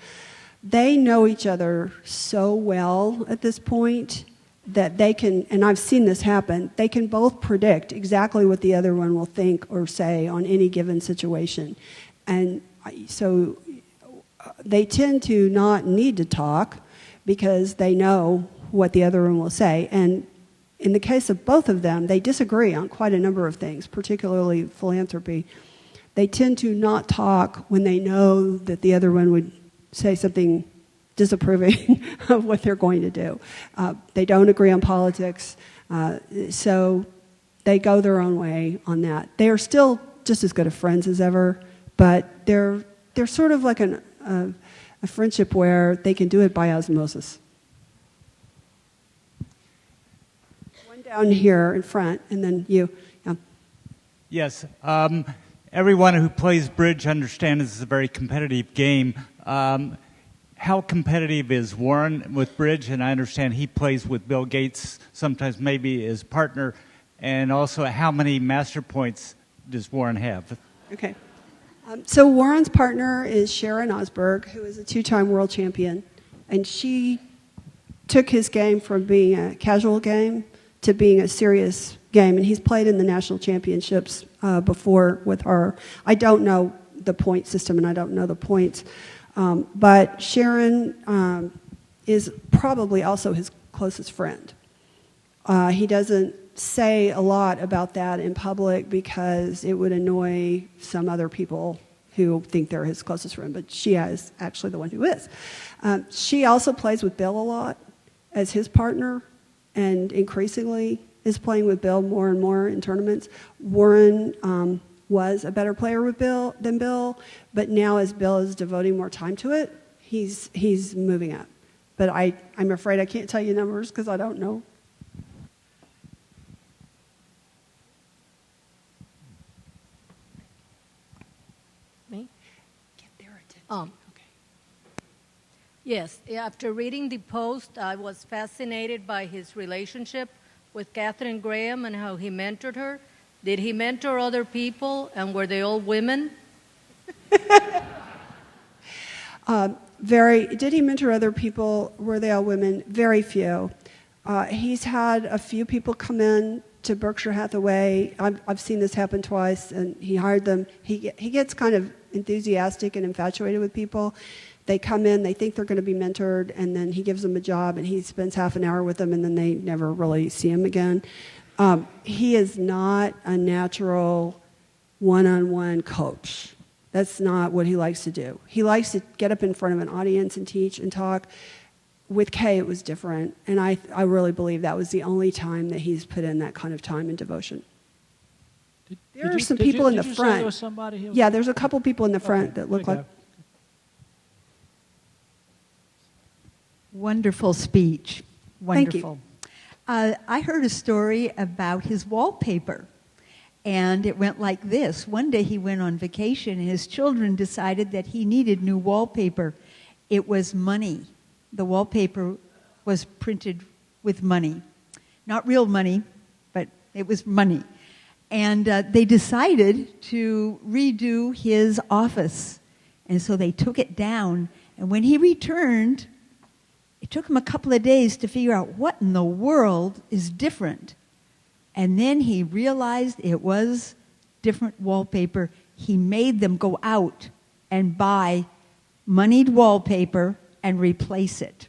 They know each other so well at this point that they can, and I've seen this happen, they can both predict exactly what the other one will think or say on any given situation. And so they tend to not need to talk because they know what the other one will say. And in the case of both of them, they disagree on quite a number of things, particularly philanthropy. They tend to not talk when they know that the other one would say something disapproving of what they're going to do. They don't agree on politics, so they go their own way on that. They are still just as good of friends as ever, but they're sort of like a friendship where they can do it by osmosis. One down here in front, and then you. Yeah. Yes. Everyone who plays bridge understands this is a very competitive game. How competitive is Warren with bridge? And I understand he plays with Bill Gates, sometimes maybe his partner. And also, how many master points does Warren have? Okay. So Warren's partner is Sharon Osberg, who is a 2-time world champion. And she took his game from being a casual game to being a serious game. And he's played in the national championships before with her. I don't know the point system, and I don't know the points. But Sharon is probably also his closest friend. He doesn't say a lot about that in public because it would annoy some other people who think they're his closest friend, but she is actually the one who is. She also plays with Bill a lot as his partner, and increasingly is playing with Bill more and more in tournaments. Warren was a better player with Bill than Bill, but now as Bill is devoting more time to it, he's moving up. But I'm afraid I can't tell you numbers because I don't know. Me? Get their attention. Okay. Yes, after reading the post, I was fascinated by his relationship with Katharine Graham and how he mentored her. Did he mentor other people, and were they all women? Did he mentor other people? Were they all women? Very few. He's had a few people come in to Berkshire Hathaway. I've seen this happen twice, and he hired them. He gets kind of enthusiastic and infatuated with people. They come in, they think they're going to be mentored, and then he gives them a job, and he spends half an hour with them, and then they never really see him again. He is not a natural one-on-one coach. That's not what he likes to do. He likes to get up in front of an audience and teach and talk. With Kay, it was different, and I really believe that was the only time that he's put in that kind of time and devotion. There are some people in the front. Say there was somebody here? Yeah, there's a couple people in the front that look Okay. like... Wonderful speech. Thank you. Wonderful. I heard a story about his wallpaper, and it went like this. One day he went on vacation, and his children decided that he needed new wallpaper. It was money. The wallpaper was printed with money. Not real money, but it was money. And they decided to redo his office. And so they took it down, and when he returned, it took him a couple of days to figure out what in the world is different. And then he realized it was different wallpaper. He made them go out and buy moneyed wallpaper and replace it.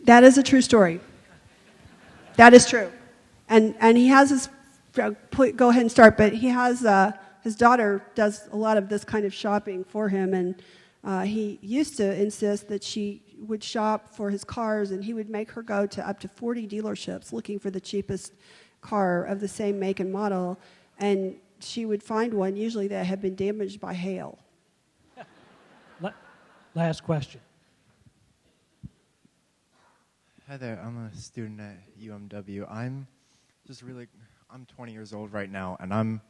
That is a true story. That is true. And he has his... Go ahead and start, but he has... his daughter does a lot of this kind of shopping for him, and he used to insist that she would shop for his cars, and he would make her go to up to 40 dealerships looking for the cheapest car of the same make and model, and she would find one usually that had been damaged by hail. Last question. Hi there, I'm a student at UMW. I'm 20 years old right now, and I'm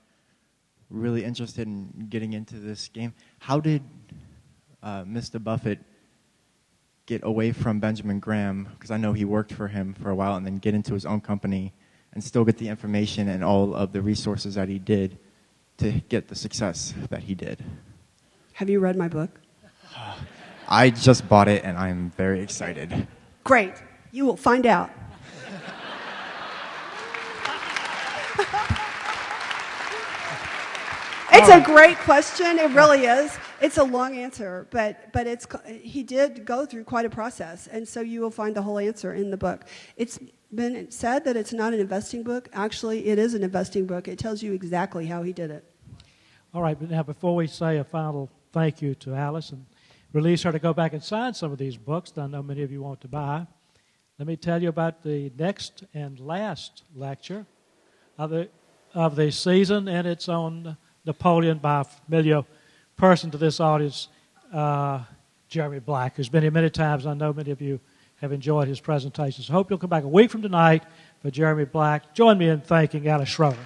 really interested in getting into this game. How did Mr. Buffett get away from Benjamin Graham, because I know he worked for him for a while, and then get into his own company and still get the information and all of the resources that he did to get the success that he did? Have you read my book? I just bought it, and I'm very excited. Great. You will find out. It's a great question. It really is. It's a long answer, but he did go through quite a process, and so you will find the whole answer in the book. It's been said that it's not an investing book. Actually, it is an investing book. It tells you exactly how he did it. All right, but now before we say a final thank you to Alice, and release her to go back and sign some of these books that I know many of you want to buy. Let me tell you about the next and last lecture of the season, and it's on Napoleon by a familiar person to this audience, Jeremy Black, who's been here many times. I know many of you have enjoyed his presentations. I hope you'll come back a week from tonight for Jeremy Black. Join me in thanking Alice Schroeder.